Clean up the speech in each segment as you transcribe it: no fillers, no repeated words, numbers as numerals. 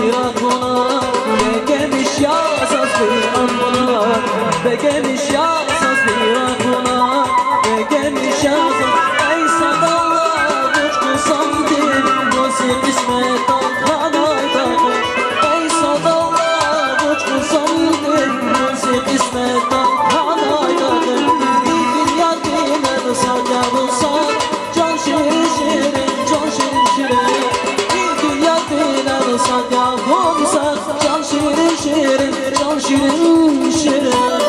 bir aklına, begemiş yazaz bir aklına, begemiş yazaz bir aklına, begemiş yazaz. Ey sadallar uçkusam değil, nasip ismet alkanaydadır. Ey sadallar uçkusam değil, nasip ismet alkanaydadır. Bir dünya dinler sadya bulsan, can şirin şirin, can şirin şirin. Bir dünya dinler sadya bulsan, can şirin şirin, can şirin şirin.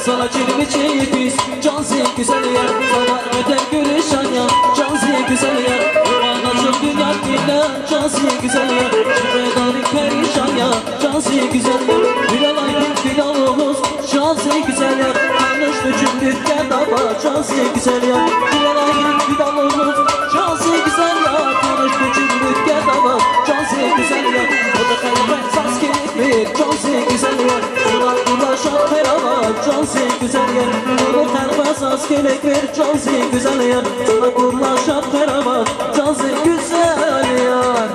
Sana çirmi çeyiz, cansın güzel yer. Sana öter gülüşen ya, cansın güzel yer. Anacım dünya dinle, cansın güzel yer. Şüphedarı perişan ya, cansın güzel yer. Bilal Aydın Bilal Oğuz, cansın güzel yer. Tanıştı cümlükler dava, cansın güzel yer. Bilal Aydın Bilal Oğuz, cansın güzel yer. Tanıştı cümlükler dava, cansın güzel yer. O da kalbe saz gerekmir, cansın güzel yer. Sular ulaşan feravat, cansın güzel yer. Olur terbe saz gerekmir, cansın güzel yer. Sular ulaşan feravat, cansın güzel yer.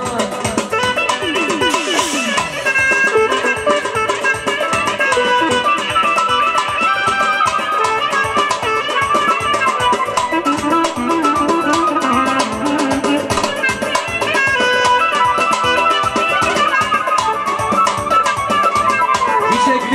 Çiçek